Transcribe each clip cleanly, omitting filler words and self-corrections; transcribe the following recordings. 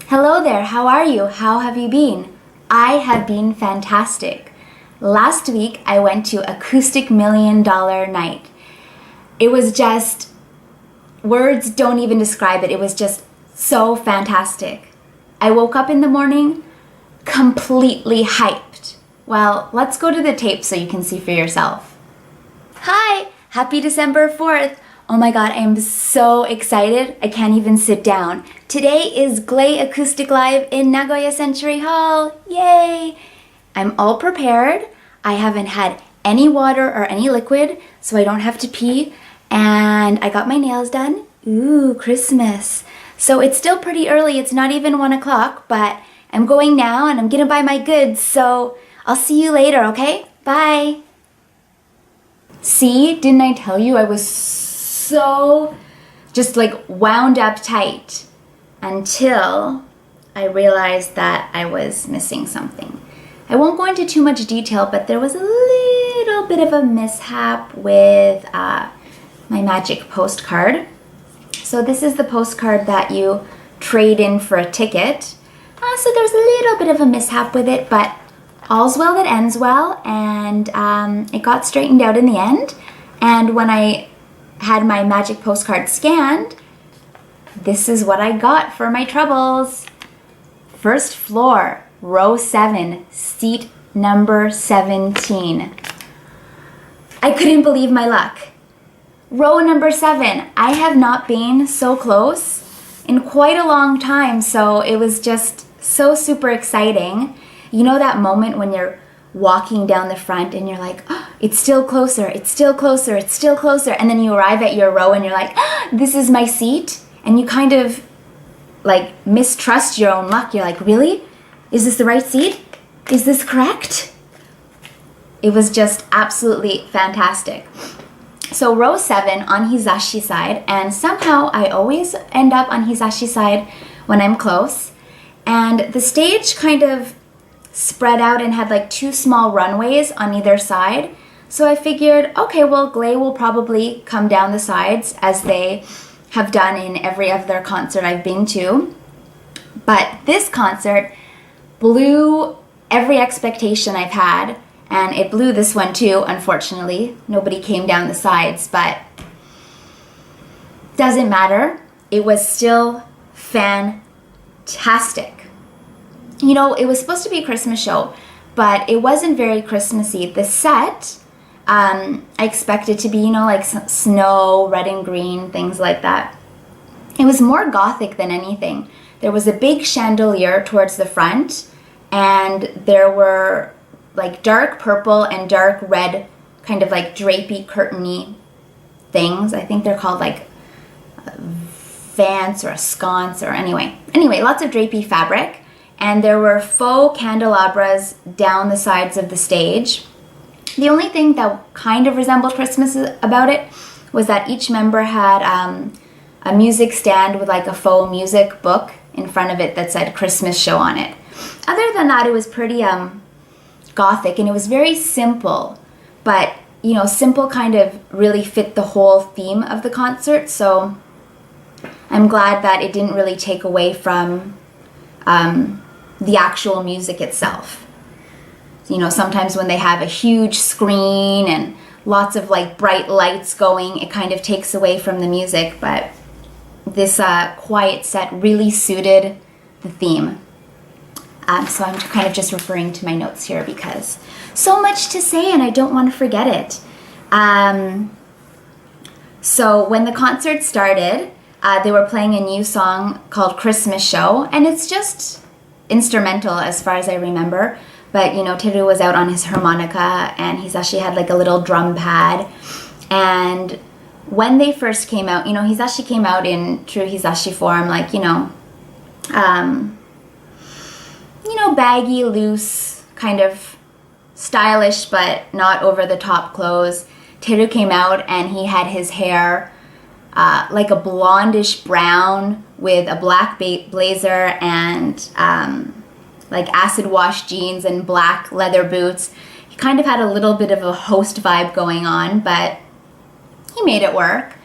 Hello there, how are you? How have you been? I have been fantastic. Last week I went to Acoustic $1,000,000 night. It was just, words don't even describe it. It was just so fantastic. I woke up in the morning completely hyped. Well, let's go to the tape so you can see for yourself. Hi, happy December 4th. Oh my god, I am so excited. I can't even sit down. Today is Glay Acoustic Live in Nagoya Century Hall. Yay! I'm all prepared. I haven't had any water or any liquid, so I don't have to pee. And I got my nails done. Ooh, Christmas. So it's still pretty early. It's not even 1 o'clock, but I'm going now and I'm gonna buy my goods. So I'll see you later, okay? Bye. See, didn't I tell you I was so just like wound up tight until I realized that I was missing something. I won't go into too much detail, but there was a little bit of a mishap with my magic postcard. So this is the postcard that you trade in for a ticket. So there's a little bit of a mishap with it, but all's well that ends well, and it got straightened out in the end. And when I had my magic postcard scanned, this is what I got for my troubles. First floor, row 7, seat number 17. I couldn't believe my luck. Row number 7. I have not been so close in quite a long time, so it was just so super exciting. You know that moment when you're walking down the front and you're like, oh, it's still closer, it's still closer, it's still closer. And then you arrive at your row and you're like, oh, this is my seat. And you kind of like mistrust your own luck. You're like, really? Is this the right seat? Is this correct? It was just absolutely fantastic. So row 7 on Hizashi side, and somehow I always end up on Hizashi side when I'm close. And the stage kind of spread out and had like 2 small runways on either side. So I figured, okay, well, Glay will probably come down the sides as they have done in every other concert I've been to. But this concert blew every expectation I've had, and it blew this one too, unfortunately. Nobody came down the sides, but doesn't matter. It was still fantastic. You know, it was supposed to be a Christmas show, but it wasn't very Christmassy. The set, I expected to be, you know, like snow, red and green, things like that. It was more gothic than anything. There was a big chandelier towards the front, and there were like dark purple and dark red kind of like drapey, curtainy things. I think they're called like vance or a sconce or anyway, lots of drapey fabric. And there were faux candelabras down the sides of the stage. The only thing that kind of resembled Christmas about it was that each member had a music stand with like a faux music book in front of it that said Christmas show on it. Other than that, it was pretty gothic, and it was very simple, but you know, simple kind of really fit the whole theme of the concert. So I'm glad that it didn't really take away from the actual music itself. You know, sometimes when they have a huge screen and lots of like bright lights going, it kind of takes away from the music, but this quiet set really suited the theme. So I'm kind of just referring to my notes here because so much to say and I don't want to forget it. So when the concert started, they were playing a new song called Christmas Show, and it's just instrumental as far as I remember. But you know, Teru was out on his harmonica and Hizashi had like a little drum pad. And when they first came out, you know, Hizashi came out in true Hizashi form, like, you know, baggy, loose, kind of stylish, but not over the top clothes. Teru came out and he had his hair like a blondish brown with a black blazer and like acid wash jeans and black leather boots. He kind of had a little bit of a host vibe going on, but he made it work.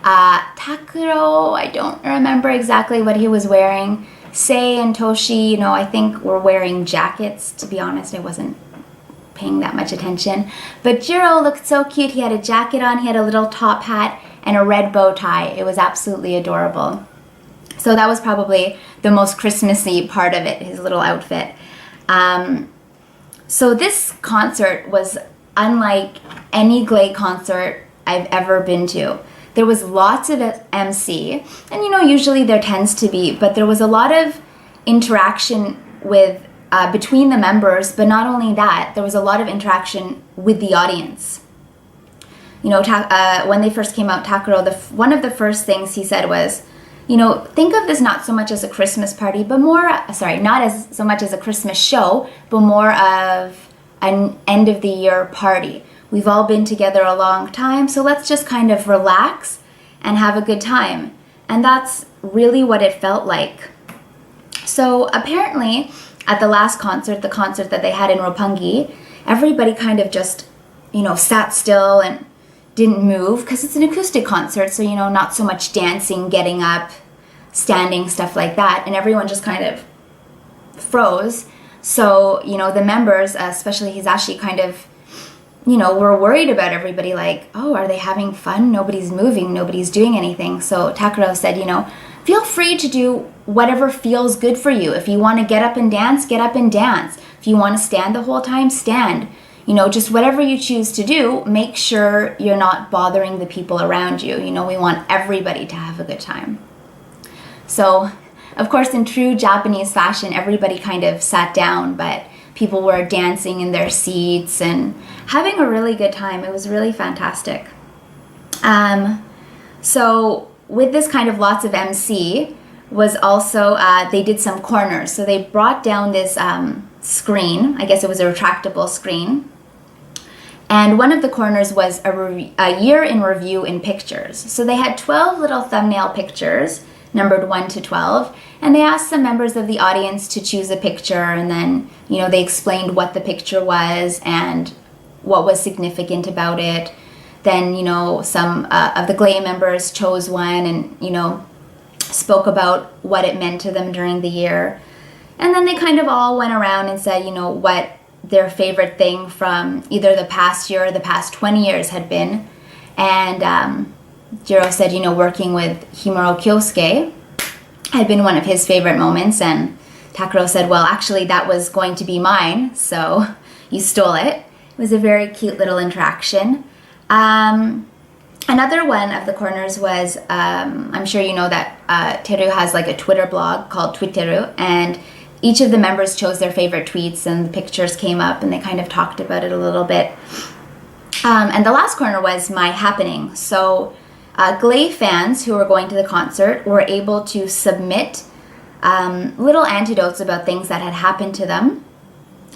Takuro, I don't remember exactly what he was wearing. Sei and Toshi, you know, I think were wearing jackets. To be honest, I wasn't paying that much attention. But Jiro looked so cute. He had a jacket on, he had a little top hat, and a red bow tie. It was absolutely adorable. So that was probably the most Christmassy part of it, his little outfit. So this concert was unlike any Glay concert I've ever been to. There was lots of MC, and you know, usually there tends to be, but there was a lot of interaction with between the members, but not only that, there was a lot of interaction with the audience. You know, when they first came out, Takuro, one of the first things he said was, you know, think of this not so much as a Christmas party, but more, not as so much as a Christmas show, but more of an end of the year party. We've all been together a long time, so let's just kind of relax and have a good time. And that's really what it felt like. So apparently, at the last concert, the concert that they had in Roppongi, everybody kind of just, you know, sat still and didn't move, because it's an acoustic concert, so, you know, not so much dancing, getting up, standing, stuff like that, and everyone just kind of froze. So, you know, the members, especially Hisashi, kind of, you know, were worried about everybody, like, oh, are they having fun? Nobody's moving, nobody's doing anything. So Takuro said, you know, feel free to do whatever feels good for you. If you want to get up and dance, get up and dance. If you want to stand the whole time, stand. You know, just whatever you choose to do, make sure you're not bothering the people around you. You know, we want everybody to have a good time. So, of course, in true Japanese fashion, everybody kind of sat down, but people were dancing in their seats and having a really good time. It was really fantastic. So, with this kind of lots of MC, was also, they did some corners. So they brought down this screen, I guess it was a retractable screen, and one of the corners was a year in review in pictures. So they had 12 little thumbnail pictures, numbered 1 to 12, and they asked some members of the audience to choose a picture, and then, you know, they explained what the picture was and what was significant about it. Then, you know, some of the Glay members chose one and, you know, spoke about what it meant to them during the year. And then they kind of all went around and said, you know, what their favorite thing from either the past year or the past 20 years had been. And Jiro said, you know, working with Himuro Kyosuke had been one of his favorite moments. And Takuro said, well, actually, that was going to be mine, so you stole it. It was a very cute little interaction. Another one of the corners was, I'm sure you know that Teru has like a Twitter blog called Twitteru, and each of the members chose their favorite tweets, and the pictures came up, and they kind of talked about it a little bit. And the last corner was my happening. So Glay fans who were going to the concert were able to submit little anecdotes about things that had happened to them.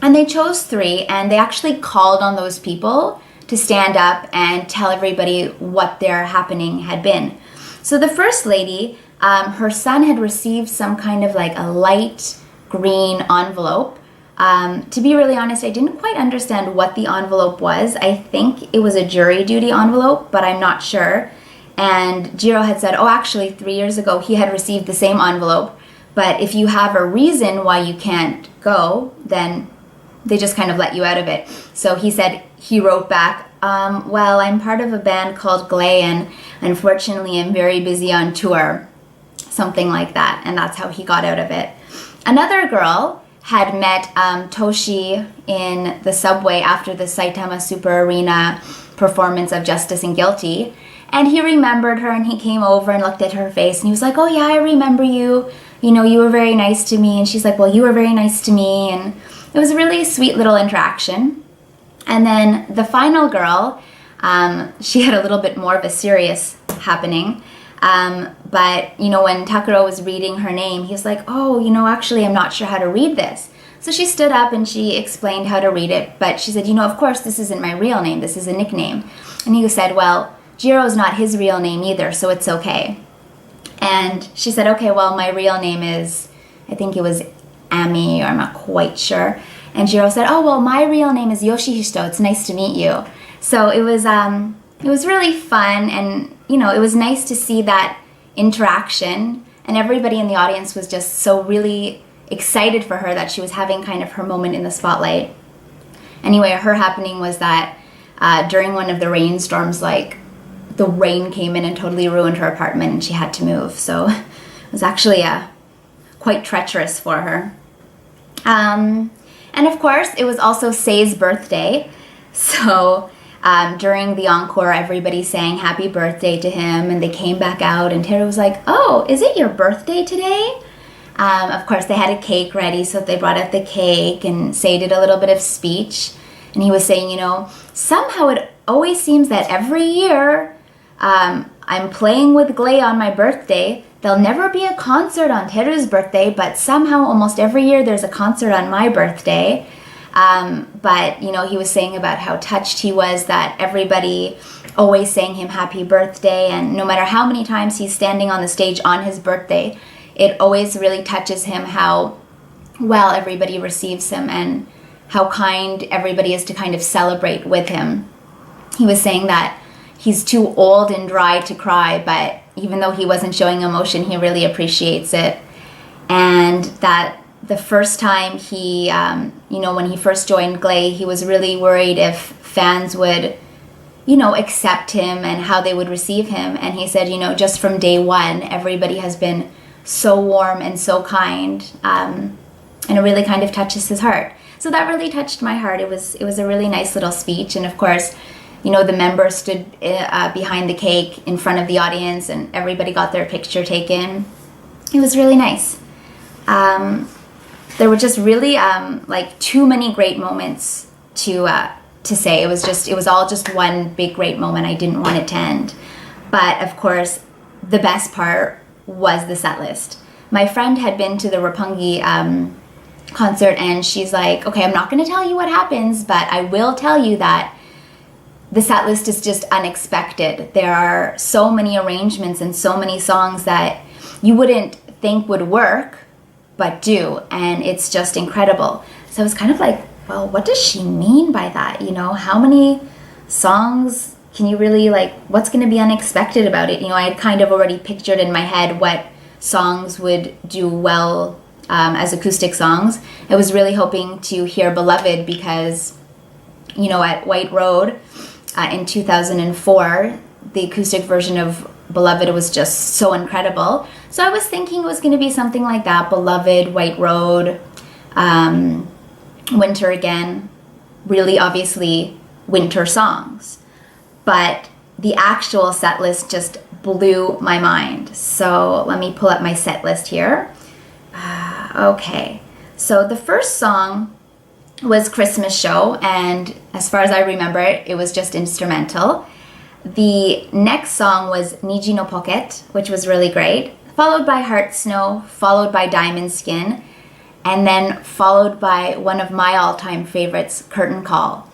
And they chose 3, and they actually called on those people to stand up and tell everybody what their happening had been. So the first lady, her son had received some kind of like a light green envelope. To be really honest, I didn't quite understand what the envelope was. I think it was a jury duty envelope, but I'm not sure. And Jiro had said, oh, actually 3 years ago he had received the same envelope, but if you have a reason why you can't go, then they just kind of let you out of it. So he said, he wrote back, well, I'm part of a band called Glay, and unfortunately I'm very busy on tour. Something like that, and that's how he got out of it. Another girl had met Toshi in the subway after the Saitama Super Arena performance of Justice and Guilty, and he remembered her, and he came over and looked at her face, and he was like, oh yeah, I remember you. You know, you were very nice to me. And she's like, well, you were very nice to me. And it was a really sweet little interaction. And then the final girl, she had a little bit more of a serious happening. But, you know, when Takuro was reading her name, he was like, oh, you know, actually, I'm not sure how to read this. So she stood up and she explained how to read it. But she said, you know, of course, this isn't my real name. This is a nickname. And he said, well, Jiro's not his real name either, so it's okay. And she said, okay, well, my real name is, I think it was Ami, or I'm not quite sure. And Jiro said, oh, well, my real name is Yoshihito. It's nice to meet you. So it was really fun, and, you know, it was nice to see that interaction and everybody in the audience was just so really excited for her that she was having kind of her moment in the spotlight. Anyway, her happening was that during one of the rainstorms, like the rain came in and totally ruined her apartment and she had to move. So it was actually quite treacherous for her. And of course, it was also Sei's birthday. So during the encore, everybody sang happy birthday to him, and they came back out, and Teru was like, oh, is it your birthday today? Of course, they had a cake ready, so they brought out the cake, and Sei did a little bit of speech, and he was saying, you know, somehow it always seems that every year I'm playing with Glay on my birthday. There'll never be a concert on Teru's birthday, but somehow almost every year there's a concert on my birthday. But, you know, he was saying about how touched he was that everybody always sang him happy birthday, and no matter how many times he's standing on the stage on his birthday, it always really touches him how well everybody receives him and how kind everybody is to kind of celebrate with him. He was saying that he's too old and dry to cry, but even though he wasn't showing emotion, he really appreciates it. And that the first time he, you know, when he first joined Glay, he was really worried if fans would, you know, accept him and how they would receive him. And he said, you know, just from day one, everybody has been so warm and so kind, and it really kind of touches his heart. So that really touched my heart. It was a really nice little speech. And of course, you know, the members stood behind the cake in front of the audience, and everybody got their picture taken. It was really nice. There were just really like too many great moments to say. It was all just one big great moment. I didn't want it to end. But of course, the best part was the set list. My friend had been to the Roppongi concert, and she's like, okay, I'm not going to tell you what happens, but I will tell you that the set list is just unexpected. There are so many arrangements and so many songs that you wouldn't think would work, but do, and it's just incredible. So I was kind of like, well, what does she mean by that? You know, how many songs can you really, like, what's going to be unexpected about it? You know, I had kind of already pictured in my head what songs would do well as acoustic songs. I was really hoping to hear Beloved because, you know, at White Road in 2004, the acoustic version of Beloved was just so incredible. So I was thinking it was going to be something like that, Beloved, White Road, Winter Again, really obviously winter songs. But the actual set list just blew my mind. So let me pull up my set list here. Okay, so the first song was Christmas Show, and as far as I remember it, it was just instrumental. The next song was Niji no Pocket, which was really great, followed by Heart Snow, followed by Diamond Skin, and then followed by one of my all-time favorites, Curtain Call.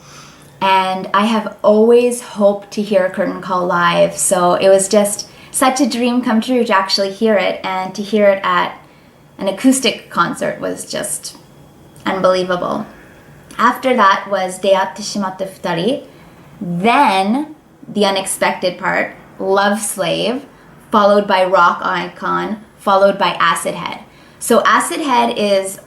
And I have always hoped to hear Curtain Call live, so it was just such a dream come true to actually hear it, and to hear it at an acoustic concert was just unbelievable. After that was Deatte Shimatta Futari, then the unexpected part, Love Slave, followed by Rock Icon, followed by Acid Head. So Acid Head is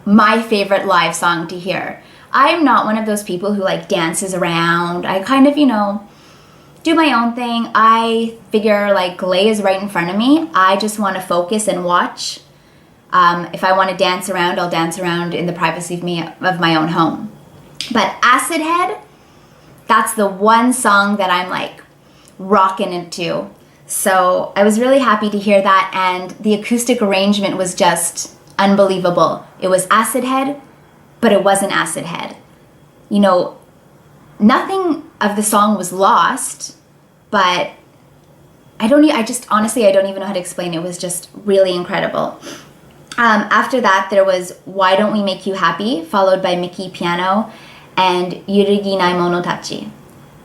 my favorite live song to hear. I'm not one of those people who like dances around. I kind of, you know, do my own thing. I figure like Glay is right in front of me. I just want to focus and watch. If I want to dance around, I'll dance around in the privacy of my own home. But Acid Head, that's the one song that I'm like rocking into. So I was really happy to hear that, and the acoustic arrangement was just unbelievable. It was Acid Head, but it wasn't Acid Head. You know, nothing of the song was lost, but I just honestly, I don't even know how to explain it. It was just really incredible. After that, there was Why Don't We Make You Happy, followed by Mickey Piano and Yurugi Nai Monotachi.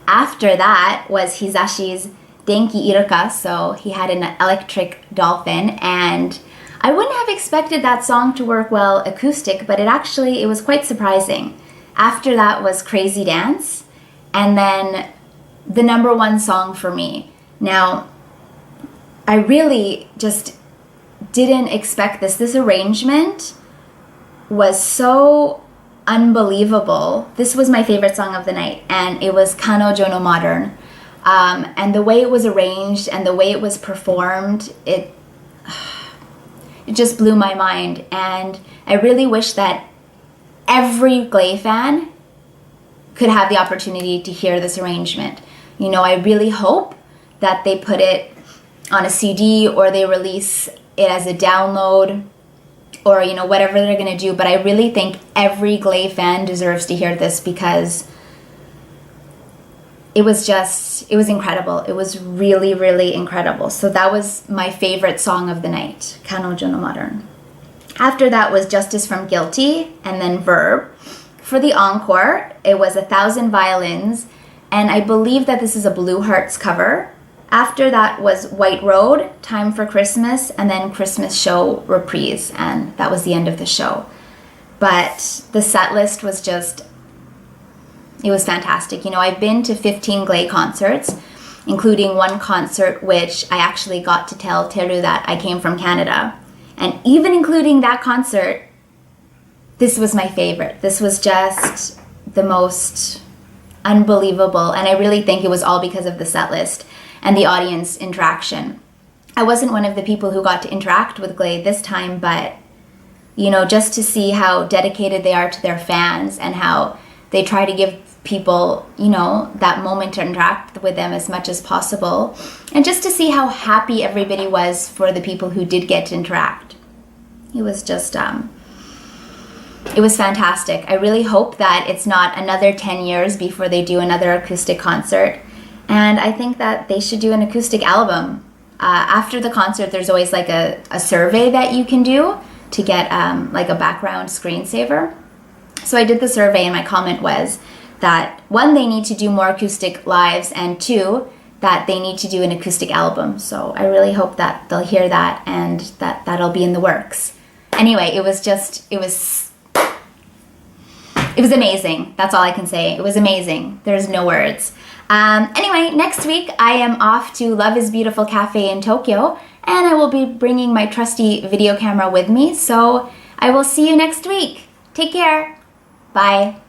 After that was Hizashi's Denki Iruka, so he had an electric dolphin, and I wouldn't have expected that song to work well acoustic, but it was quite surprising. After that was Crazy Dance, and then the number one song for me. Now, I really just didn't expect this. This arrangement was so unbelievable. This was my favorite song of the night, and it was Kanojo no Modern. And the way it was arranged and the way it was performed, it just blew my mind. And I really wish that every Glay fan could have the opportunity to hear this arrangement. You know, I really hope that they put it on a CD or they release it as a download or, you know, whatever they're going to do. But I really think every Glay fan deserves to hear this because it was incredible. It was really, really incredible. So that was my favorite song of the night, Kanojo no Modern. After that was Justice from Guilty and then Verb. For the encore, it was 1,000 Violins, and I believe that this is a Blue Hearts cover. After that was White Road, Time for Christmas, and then Christmas Show reprise, and that was the end of the show. But the set list was just, it was fantastic. You know, I've been to 15 Glay concerts, including one concert which I actually got to tell Teru that I came from Canada. And even including that concert, this was my favorite. This was just the most unbelievable, and I really think it was all because of the set list and the audience interaction. I wasn't one of the people who got to interact with Glay this time, but, you know, just to see how dedicated they are to their fans and how they try to give people, you know, that moment to interact with them as much as possible, and just to see how happy everybody was for the people who did get to interact. It was just, it was fantastic. I really hope that it's not another 10 years before they do another acoustic concert. And I think that they should do an acoustic album. After the concert, there's always like a survey that you can do to get like a background screensaver. So I did the survey, and my comment was that 1, they need to do more acoustic lives, and 2, that they need to do an acoustic album. So I really hope that they'll hear that and that that'll be in the works. Anyway, it was amazing. That's all I can say. It was amazing. There's no words. Anyway, next week I am off to Love is Beautiful Cafe in Tokyo, and I will be bringing my trusty video camera with me. So I will see you next week. Take care. Bye.